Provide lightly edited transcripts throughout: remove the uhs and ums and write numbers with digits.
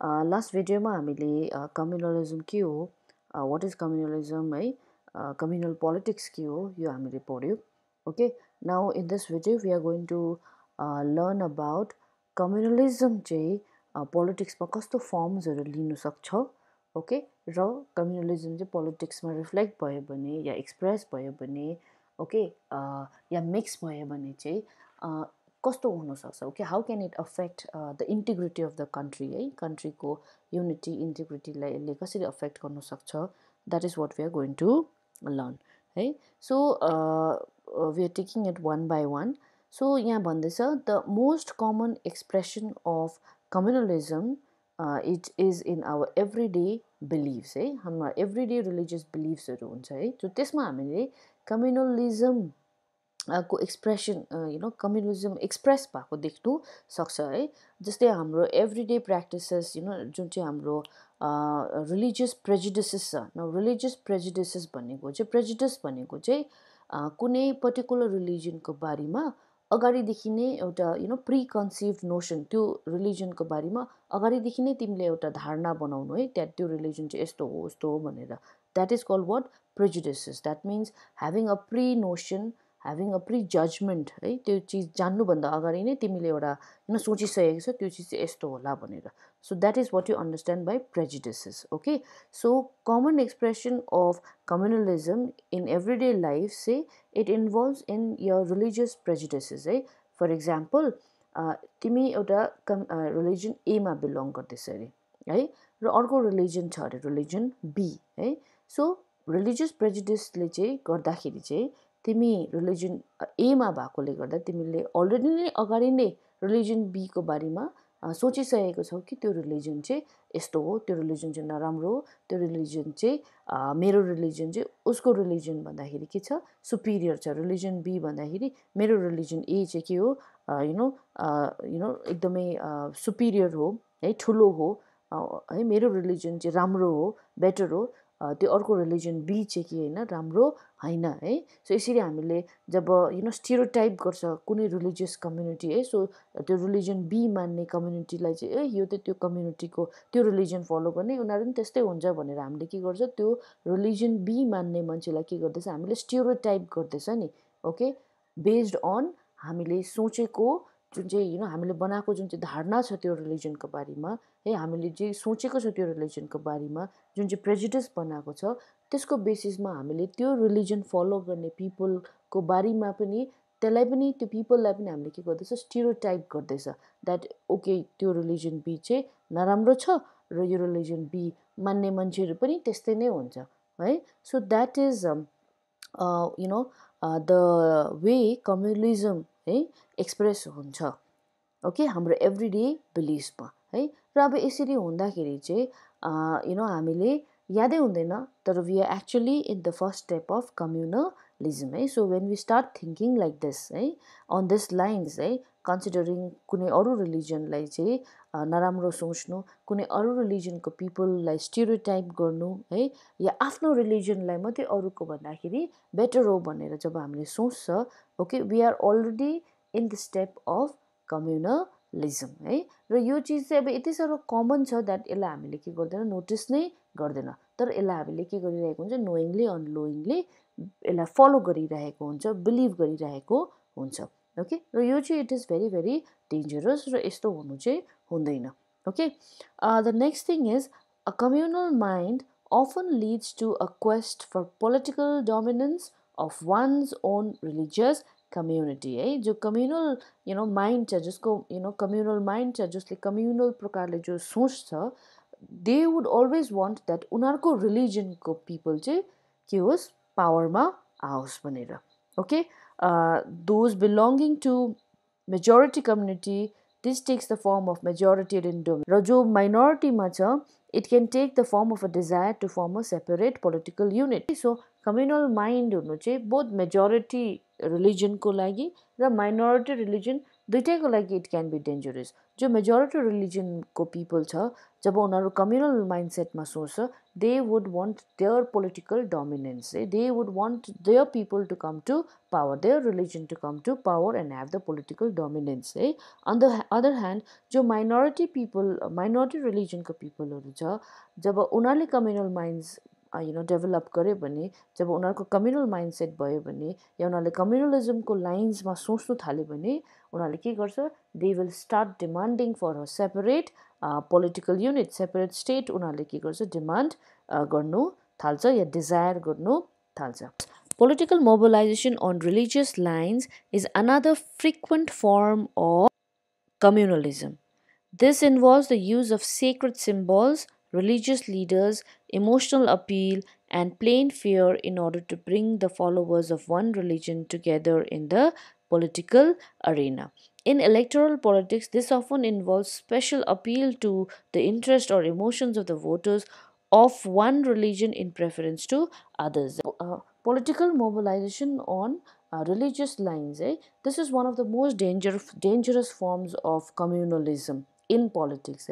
Last भिडियोमा हामीले कम्युनलिजम के हो, व्हाट इज कम्युनलिजम है, कम्युनल पोलिटिक्स के हो यो हामीले पढ्यौं. Okay, now in this video we are going to learn about communalism चाहिँ पोलिटिक्समा कस्तो फर्म्सहरू लिन सक्छ. ओके, र कम्युनलिजम चाहिँ पोलिटिक्समा रिफ्लेक्ट भयो भने या एक्सप्रेस भयो भने ओके या मिक्स भयो भने चाहिँ कस्तो हुन सक्छ. Okay, how can it affect the integrity of the country है, कन्ट्रीको युनिटी इन्टिग्रिटीलाई यसले कसरी अफेक्ट गर्न सक्छ. That is what we are going to learn है. So we are taking it one by one. So यहाँ भन्दैछ the most common expression of communalism it is in our everyday beliefs है. हाम्रो every day religious बिलिभ्सहरू हुन्छ है. So त्यसमा हामीले कम्युनलिजम को एक्सप्रेसन कम्युनलिजम एक्सप्रेस भएको देख्नु सक्छ है. जस्तै हाम्रो एभ्रीडे प्र्याक्टिसेस जुन चाहिँ हाम्रो रिलिजियस प्रेजुडिसेस छ. रिलिजियस प्रेजुडिसेस भनेको चाहिँ प्रेजुडिस भनेको चाहिँ कुनै पर्टिकुलर रिलिजनको बारेमा अगाडिदेखि नै एउटा प्री कन्सिभ नोसन, त्यो रिलिजनको बारेमा अगाडिदेखि नै तिमीले एउटा धारणा बनाउनु है, त्यहाँ त्यो रिलिजन चाहिँ यस्तो हो उस्तो हो भनेर. That is called what? Prejudices. That means having a pre notion, having a pre judgement है. त्यो चिज जान्नुभन्दा अगाडि नै तिमीले एउटा सोचिसकेको छ त्यो चिज चाहिँ यस्तो होला भनेर. So that is what you understand by prejudices. Okay, so common expression of communalism in everyday life से it involves in your religious prejudices है. फर इक्जाम्पल तिमी एउटा रिलिजन एमा बिलोङ गर्दैछ अरे है, र अर्को रिलिजन छ अरे रिलिजन बी है. सो रिलिजियस प्रेजुडिसले चाहिँ गर्दाखेरि चाहिँ तिमी रिलिजन एमा भएकोले गर्दा तिमीले अलरेडी नै अगाडि नै रिलिजन बीको बारेमा सोचिसकेको छौ कि त्यो रिलिजन चाहिँ यस्तो हो, त्यो रिलिजन चाहिँ नराम्रो हो, त्यो रिलिजन चाहिँ मेरो रिलिजन चाहिँ उसको रिलिजन भन्दाखेरि के छ, सुपिरियर छ. रिलिजन बी भन्दाखेरि मेरो रिलिजन ए चाहिँ के हो, एकदमै सुपिरियर हो है, ठुलो हो है, मेरो रिलिजन चाहिँ राम्रो हो, बेटर हो, त्यो अर्को रिलिजन बी चाहिँ के होइन, राम्रो होइन है. सो यसरी हामीले जब स्टिरियोटाइप गर्छ कुनै रिलिजियस कम्युनिटी है, सो त्यो रिलिजन बी मान्ने कम्युनिटीलाई चाहिँ यो त त्यो कम्युनिटीको त्यो रिलिजन फलो गर्ने उनीहरू पनि त्यस्तै हुन्छ भनेर हामीले के गर्छ, त्यो रिलिजन बी मान्ने मान्छेलाई के गर्दैछ, हामीले स्टिरियोटाइप गर्दैछ नि. ओके, बेस्ड अन हामीले सोचेको जुन चाहिँ हामीले बनाएको जुन चाहिँ धारणा छ त्यो रिलिजनको बारेमा है, हामीले जे सोचेको छ त्यो रिलिजनको बारेमा जुन चाहिँ प्रेजुडिस बनाएको छ त्यसको बेसिसमा हामीले त्यो रिलिजन फलो गर्ने पिपलको बारेमा पनि त्यसलाई पनि त्यो पिपललाई पनि हामीले के गर्दैछ, स्टिरियोटाइप गर्दैछ. द्याट ओके त्यो रिलिजन बी चाहिँ नराम्रो छ र यो रिलिजन बी मान्ने मान्छेहरू पनि त्यस्तै नै हुन्छ है. So that is the way communalism है एक्सप्रेस हुन्छ. ओके, हाम्रो एभ्रीडे बिलिभ्समा है. र अब यसरी हुँदाखेरि चाहिँ हामीले यादै हुँदैन, तर we are actually in the first step of communalism है. So when we start thinking like this है, अन दिस लाइन्स है, कन्सिडरिङ कुनै अरू रिलिजनलाई चाहिँ नराम्रो सोच्नु, कुनै अरू रिलिजनको पिपललाई स्टिरियोटाइप गर्नु है, या आफ्नो रिलिजनलाई मात्रै अरूको भन्दाखेरि बेटर हो भनेर जब हामीले सोच्छ, okay, we are already in the step of communalism है. र यो चिज चाहिँ अब यति साह्रो कमन छ द्याट यसलाई हामीले के गर्दैन, नोटिस नै गर्दैन. तर यसलाई हामीले के गरिरहेको हुन्छ, नोइङली अनलोइङली यसलाई फलो गरिरहेको हुन्छ, बिलिभ गरिरहेको हुन्छ. ओके, र यो चाहिँ it is very very dangerous र यस्तो हुनु चाहिँ हुँदैन. Okay, the next thing is a communal mind often leads to a quest for political dominance of one's own religious community है. जो कम्युनल माइन्ड छ, जसको कम्युनल माइन्ड छ, जसले कम्युनल प्रकारले जो सोच छ, they would always want that उनीहरूको रिलिजनको पिपल चाहिँ के होस्, पावरमा आओस् भनेर. Okay, those belonging to majority community, this takes the form of majoritarian domination. र जो माइनोरिटीमा छ, it can take the form of a desire to form a separate political unit. So communal mind हुनु चाहिँ both majority religion को लागि र minority religion दुइटैको लागि इट क्यान बी डेन्जरस। जो मेजोरिटी रिलिजनको पिपल छ, जब उनीहरू कम्युनल माइन्डसेटमा सोच्छ, they would want their political dominance, they would want their people to come to power, their religion to come to power and have the political dominance है। On the other hand जो minority people, minority रिलिजनको पिपलहरू छ, जब उनीहरूले communal minds develop गर्यो भने, जब उनीहरूको कम्युनल माइन्डसेट भयो भने, या उनीहरूले कम्युनलिजमको लाइन्समा सोच्नु थाल्यो भने, उनीहरूले के गर्छ, they will start demanding for a separate political unit, separate state उनीहरूले के गर्छ, डिमान्ड गर्नु थाल्छ या डिजायर गर्नु थाल्छ। Political mobilization on religious lines is another frequent form of communalism. This involves the use of sacred symbols, religious leaders, emotional appeal, and plain fear in order to bring the followers of one religion together in the political arena. In electoral politics, this often involves special appeal to the interest or emotions of the voters of one religion in preference to others. Political mobilization on religious lines, this is one of the most dangerous forms of communalism in politics.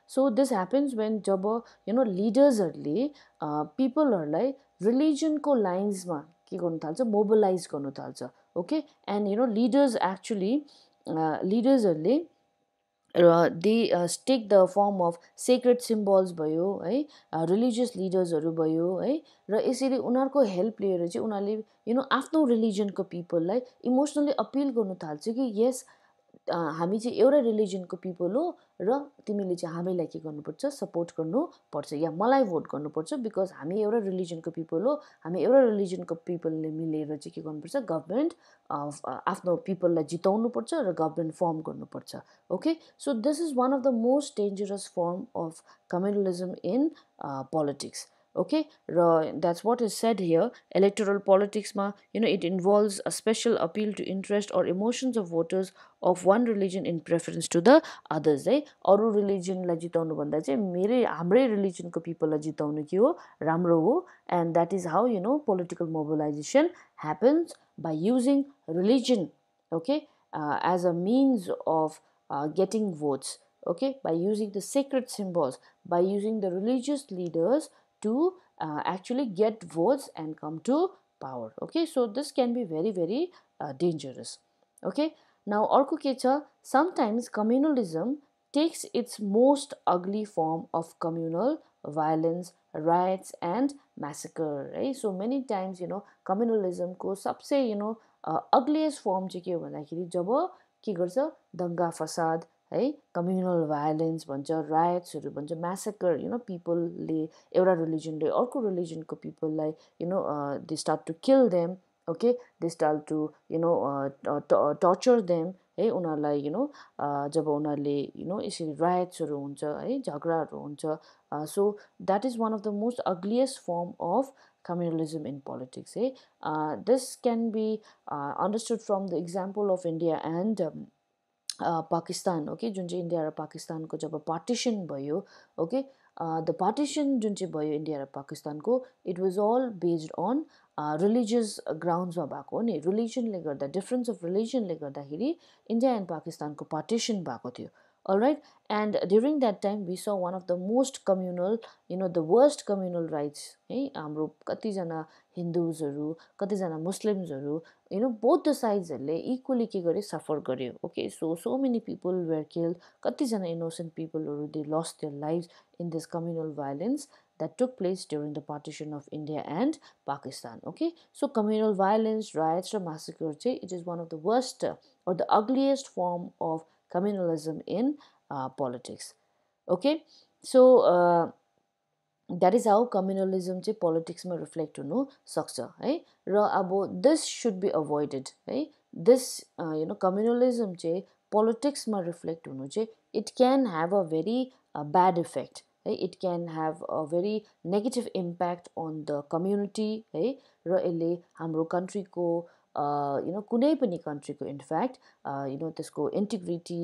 So this happens when जब लिडर्सहरूले पिपलहरूलाई रिलिजनको लाइन्समा के गर्नु थाल्छ, mobilise गर्नु थाल्छ। Okay, and leaders actually लिडर्सहरूले they take the form of secret symbols भयो है, religious लिडर्सहरू भयो है, र यसरी उनीहरूको हेल्प लिएर चाहिँ उनीहरूले आफ्नो रिलिजनको पिपललाई इमोसनली अपिल गर्नु थाल्छ कि यस हामी चाहिँ एउटा रिलिजनको पिपल हो र तिमीले चाहिँ हामीलाई के गर्नुपर्छ, सपोर्ट गर्नुपर्छ या मलाई भोट गर्नुपर्छ, बिकज हामी एउटा रिलिजनको पिपल हो, हामी एउटा रिलिजनको पिपलले मिलेर चाहिँ के गर्नुपर्छ, गभर्मेन्ट आफ्नो पिपललाई जिताउनुपर्छ र गभर्मेन्ट फर्म गर्नुपर्छ। Okay, so this is one of the most dangerous form of communalism in politics. Okay, that's what is said here. Electoral politics ma, it involves a special appeal to interest or emotions of voters of one religion in preference to the others. अरू रिलिजनलाई जिताउनु भन्दा चाहिँ हाम्रै रिलिजनको पिपललाई जिताउनु के हो, राम्रो हो। And that is how political mobilization happens, by using religion, okay, as a means of getting votes. Okay, by using the sacred symbols, by using the religious leaders to actually get votes and come to power. Okay, so this can be very very dangerous. Okay, now अर्को के छ, sometimes communalism takes its most ugly form of communal violence, riots and massacre, right? So many times communalism को सबसे ugliest form चाहिँ के हो भन्दाखेरि जब के गर्छ, दंगा फसाद है, कम्युनल भायोलेन्स भन्छ, रायट्सहरू भन्छ, म्यासेकर, पिपलले एउटा रिलिजनले अर्को रिलिजनको पिपललाई they start to kill them. Okay, they start to torture them है, उनीहरूलाई जब उनीहरूले यसरी रायट्सहरू हुन्छ है, झगडाहरू हुन्छ। So that is one of the most ugliest form of communalism in politics. This can be understood from the example of India and Pakistan. Okay, जुन चाहिँ इन्डिया र पाकिस्तानको जब पार्टिसन भयो, ओके, द पार्टिसन जुन चाहिँ भयो इन्डिया र पाकिस्तानको, it was all based on religious ग्राउन्ड्समा भएको हो नि। रिलिजनले गर्दा, डिफ्रेन्स अफ रिलिजनले गर्दाखेरि इन्डिया एन्ड पाकिस्तानको पार्टिसन भएको थियो। Alright, and during that time we saw one of the most communal, the worst communal riots है, हाम्रो कतिजना हिन्दुजहरू, कतिजना मुस्लिम्सहरू, बोथ द साइड्सहरूले इक्वली के गरे, सफर गर्यो। Okay, so many people were killed, कतिजना इनोसेन्ट पिपलहरू they lost their lives in this communal violence that took place during the partition of India and Pakistan. Okay, so communal violence, riots or massacre, it is one of the worst or the ugliest form of communalism in politics. Okay, so that is how communalism चाहिँ पोलिटिक्समा reflect हुनु सक्छ है। र अब this should be avoided है। This communalism चाहिँ पोलिटिक्समा रिफ्लेक्ट हुनु चाहिँ it can have a very bad effect है, it can have a very negative impact on the community है, र यसले हाम्रो कन्ट्रीको कुनै पनि कन्ट्रीको इनफ्याक्ट त्यसको इन्टिग्रिटी,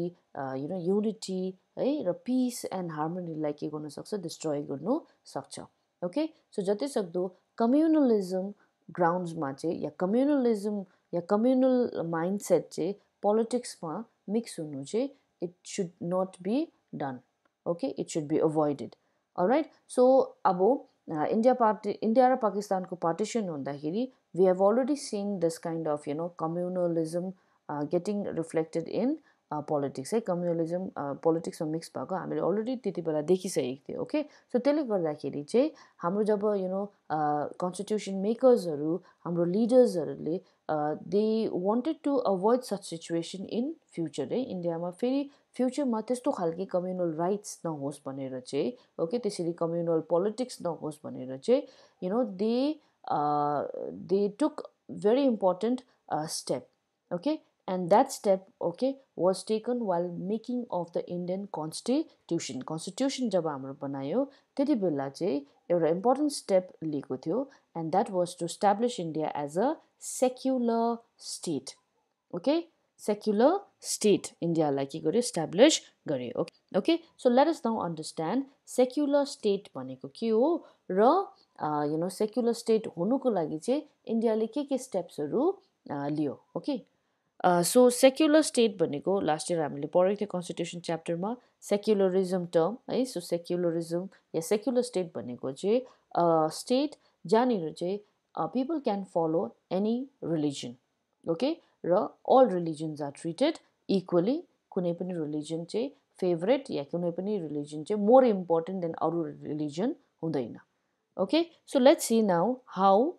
युनिटी है, र पिस एन्ड हार्मोनीलाई के गर्न सक्छ, डिस्ट्रोय गर्नु सक्छ। ओके, सो जति सक्दो कम्युनलिजम ग्राउन्ड्समा चाहिँ या कम्युनलिजम या कम्युनल माइन्डसेट चाहिँ पोलिटिक्समा मिक्स हुनु चाहिँ it should not be done. Okay, it should be avoided. All right. So अब India र पाकिस्तानको partition हुँदाखेरि we have already seen this kind of communalism getting reflected in politics है. कम्युनलिजम पोलिटिक्समा मिक्स भएको हामीले अलरेडी त्यति बेला देखिसकेको थियो. ओके, सो त्यसले गर्दाखेरि चाहिँ हाम्रो जब कन्स्टिट्युसन मेकर्सहरू हाम्रो लिडर्सहरूले they wanted to avoid such situation in future है. इन्डियामा फेरि फ्युचरमा त्यस्तो खालके कम्युनल राइट्स नहोस् भनेर चाहिँ, ओके, त्यसरी कम्युनल पोलिटिक्स नहोस् भनेर चाहिँ they took very important step. Okay, and that step, okay, was taken while making of the Indian constitution जब हाम्रो बनायो त्यति बेला चाहिँ एउटा important step लिएको थियो, and that was to establish India as a secular state. Okay, secular state India लाई के गर्यो, establish गर्यो. Okay, so let us now understand secular state भनेको के हो र secular state हुनुको लागि चाहिँ इन्डियाले के स्टेप्सहरू लियो. ओके, सो सेक्युलर स्टेट भनेको लास्ट इयर हामीले पढेको थियो कन्स्टिट्युसन च्याप्टरमा सेक्युलरिजम टर्म है. सो सेक्युलरिजम या सेक्युलर स्टेट भनेको चाहिँ स्टेट जहाँनिर चाहिँ people can follow any religion. Okay, र all religions are treated equally. कुनै पनि रिलिजन चाहिँ फेभरेट या कुनै पनि रिलिजन चाहिँ मोर इम्पोर्टेन्ट देन अरू रिलिजन हुँदैन. Okay, so let's see now how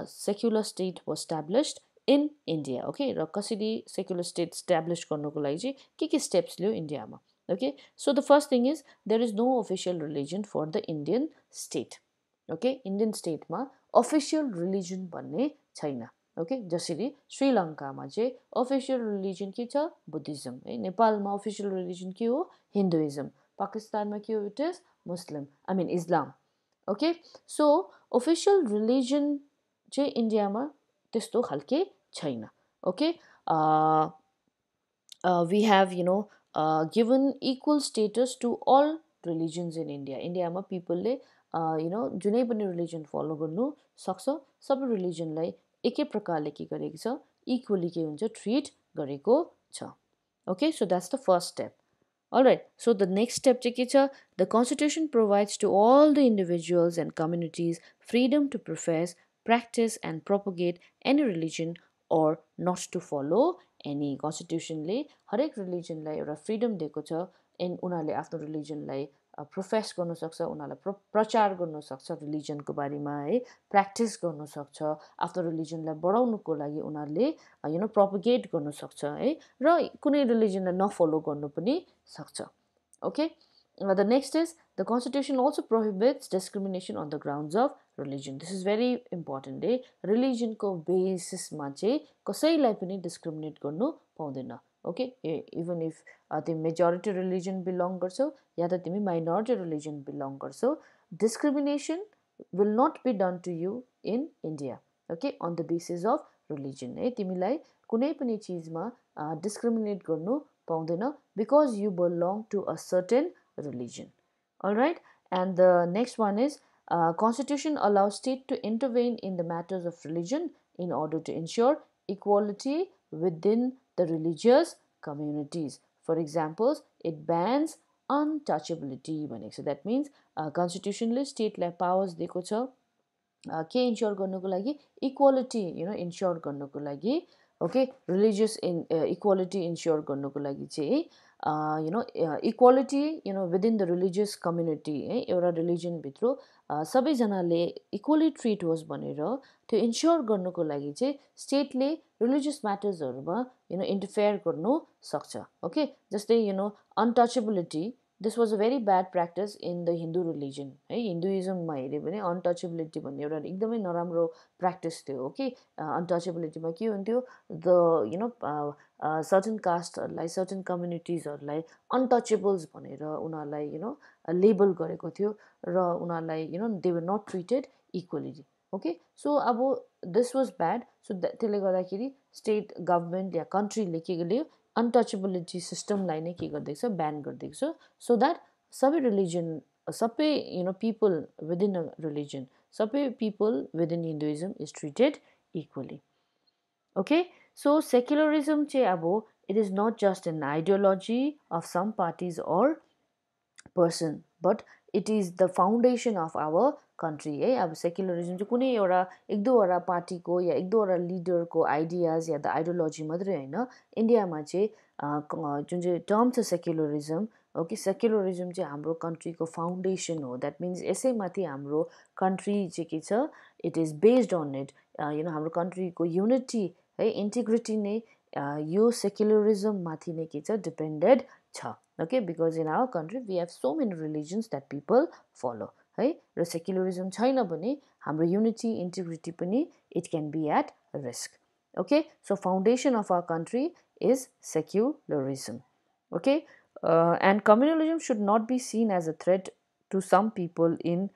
secular state was established in India. Okay, र कसरी secular state establish गर्नको लागि चाहिँ के steps लियो इन्डियामा. Okay, so the first thing is there is no official religion for the Indian state. Okay, Indian state मा official religion भन्ने छैन. Okay, जसरी श्रीलङ्कामा चाहिँ official religion के छ, बुद्धिज्म है. नेपालमा official religion के हो, हिन्दुइज्म. पाकिस्तानमा के हो, it is Muslim, I mean Islam. Okay, so official religion चाहिँ इन्डियामा त्यस्तो खालके छैन. Okay, we have given equal status to all religions in India. इन्डियामा पिपलले जुनै पनि रिलिजन फलो गर्नु सक्छ. सबै रिलिजनलाई एकै प्रकारले के गरेको छ, इक्वली के हुन्छ, ट्रिट गरेको छ. Okay, so that's the first step. Alright, so the next step the constitution provides to all the individuals and communities freedom to profess, practice and propagate any religion or not to follow any. Constitution ले हरेक religion लाई एउटा freedom दिएको छ. and उनीहरूले आफ्नो religion लाई profess गर्न सक्छ, उनीहरूलाई प्रचार गर्न सक्छ रिलिजनको बारेमा है, प्र्याक्टिस गर्न सक्छ, आफ्नो रिलिजनलाई बढाउनुको लागि उनीहरूले प्रोपगेट गर्न सक्छ है, र कुनै रिलिजनलाई नफलो गर्नु पनि सक्छ. Okay, the next is the constitution also prohibits discrimination on the grounds of religion. This is very important. Religion को basis मा चाहिँ कसैलाई पनि discriminate गर्नु पाउँदैन. Okay, even if the majority religion belong गर्छौ या त तिमी minority religion belong गर्छौ, discrimination will not be done to you in India. Okay, on the basis of religion. तिमीलाई कुनै पनि चीजमा discriminate गर्नु पाउँदैन because you belong to a certain religion. All right, and the next one is constitution allows state to intervene in the matters of religion in order to ensure equality within the religious communities. For example, it bans untouchability. So that means constitutionally state like powers दिएको छ के ensure गर्नको लागि, equality ensure गर्नको लागि. Okay, religious equality ensure गर्नको लागि चाहिँ equality within the religious community है, एउटा रिलिजनभित्र सबैजनाले इक्वली ट्रिट होस् भनेर त्यो इन्स्योर गर्नुको लागि चाहिँ स्टेटले रिलिजियस म्याटर्सहरूमा इन्टरफेयर गर्नु सक्छ. ओके, जस्तै untouchability, this was a very bad practice in the Hindu religion है. हिन्दुइजममा हेऱ्यो भने अनटचेबिलिटी भन्ने एउटा एकदमै नराम्रो प्र्याक्टिस थियो. ओके, अनटचेबिलिटीमा के हुन्थ्यो, द सर्टन कास्टहरूलाई, सर्टन कम्युनिटिजहरूलाई अनटचेबल्स भनेर उनीहरूलाई लेबल गरेको थियो र उनीहरूलाई they were not treated equally. Okay, so अब दिस वाज ब्याड. सो त्यसले गर्दाखेरि स्टेट गभर्मेन्ट या कन्ट्रीले के गर्यो, अनटचेबिलिटी सिस्टमलाई नै के गरिदिएको छ, ब्यान गरिदिएको छ, सो द्याट सबै रिलिजन, सबै पिपल विदिन अ रिलिजन, सबै people within Hinduism is treated equally. Okay, so secularism चाहिँ अब it is not just an ideology of some parties or person, but it is the foundation of our country है। अब secularism चाहिँ कुनै एउटा एक दुईवटा पार्टीको या एक दुईवटा लिडरको आइडियाज या द आइडियोलोजी मात्रै होइन, इन्डियामा चाहिँ जुन चाहिँ टर्म छ सेक्युलरिजम, ओके, सेक्युलरिजम चाहिँ हाम्रो कन्ट्रीको फाउन्डेसन हो। द्याट मिन्स यसैमाथि हाम्रो कन्ट्री चाहिँ के छ, it is based on it, हाम्रो कन्ट्रीको युनिटी है, इन्टिग्रिटी नै यो सेक्युलरिजम माथि नै के छ, डिपेन्डेड छ। Okay, because in our country we have so many religions that people follow है, र सेक्युलरिजम छैन भने हाम्रो युनिटी इन्टिग्रिटी पनि it can be at risk. Okay, so foundation of our country is secularism. Okay, and communalism should not be seen as a threat to some people in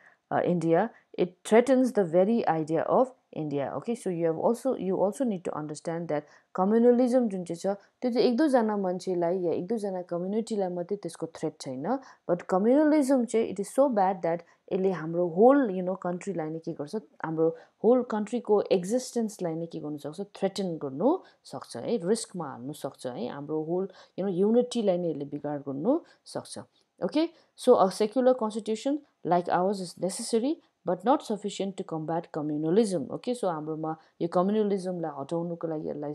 India. It threatens the very idea of India. Okay, so you also need to understand that communalism जुन चाहिँ छ त्यो चाहिँ एक दुईजना मान्छेलाई या एक दुईजना कम्युनिटीलाई मात्रै त्यसको थ्रेट छैन, बट कम्युनलिजम चाहिँ it is so bad that यसले हाम्रो होल कन्ट्रीलाई नै के गर्छ, हाम्रो होल कन्ट्रीको एक्जिस्टेन्सलाई नै के गर्नु सक्छ, थ्रेटन गर्नु सक्छ है, रिस्कमा हाल्नु सक्छ है, हाम्रो होल युनिटीलाई नै यसले बिगाड गर्नु सक्छ। Okay, so a secular constitution like ours is necessary but not sufficient to combat communalism. Okay, so हाम्रोमा यो कम्युनलिजमलाई हटाउनुको लागि यसलाई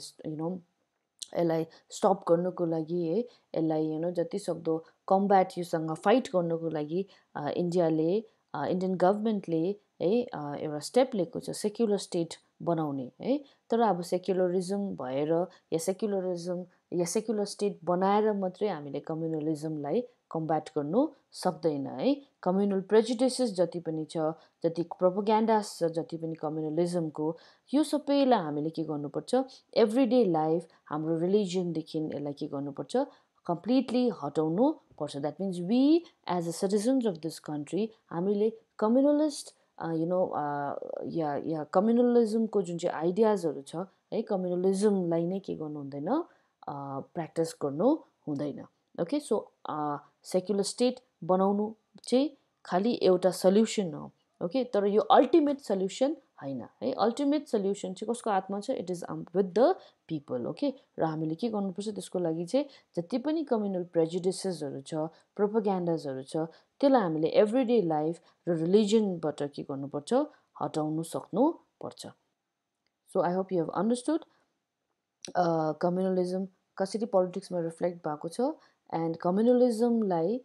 स्टप गर्नुको लागि है, यसलाई जति सक्दो कम्ब्याट योसँग फाइट गर्नुको लागि इन्डियन गभर्मेन्टले है एउटा स्टेप लिएको छ, सेक्युलर स्टेट बनाउने है। तर अब सेक्युलरिजम भएर या सेक्युलर स्टेट बनाएर मात्रै हामीले कम्युनलिजमलाई कम्ब्याट गर्नु सक्दैन है। कम्युनल प्रेजुडिसेस जति पनि छ, जति प्रोपोगेन्डास छ, जति पनि कम्युनलिजमको, यो सबैलाई हामीले के गर्नुपर्छ, एभ्रिडे लाइफ हाम्रो रिलिजनदेखि यसलाई के गर्नुपर्छ, कम्प्लिटली हटाउनु पर्छ। That means we as a citizens of this country हामीले कम्युनलिस्ट या कम्युनलिजमको जुन चाहिँ आइडियाजहरू छ है, कम्युनलिजमलाई नै के गर्नु हुँदैन, प्र्याक्टिस गर्नु हुँदैन। ओके, सो सेक्युलर स्टेट बनाउनु चाहिँ खालि एउटा सल्युसन हो। ओके, तर यो अल्टिमेट सल्युसन होइन है। अल्टिमेट सल्युसन चाहिँ कसको हातमा छ, it is with the people. Okay, र हामीले के गर्नुपर्छ त्यसको लागि चाहिँ जति पनि कम्युनल प्रेजुडिसेसहरू छ, प्रोपोगेन्डाजहरू छ, त्यसलाई हामीले एभ्रिडे लाइफ र रिलिजनबाट के गर्नुपर्छ, हटाउनु सक्नुपर्छ। So I hope you have understood communalism कसरी पोलिटिक्समा रिफ्लेक्ट भएको छ, एन्ड कम्युनलिजमलाई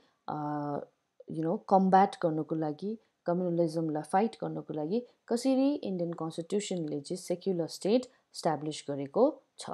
कम्ब्याट गर्नुको लागि, कम्युनलिजमलाई फाइट गर्नुको लागि कसरी इन्डियन कन्स्टिट्युसनले चाहिँ सेक्युलर स्टेट इस्टाब्लिस गरेको छ।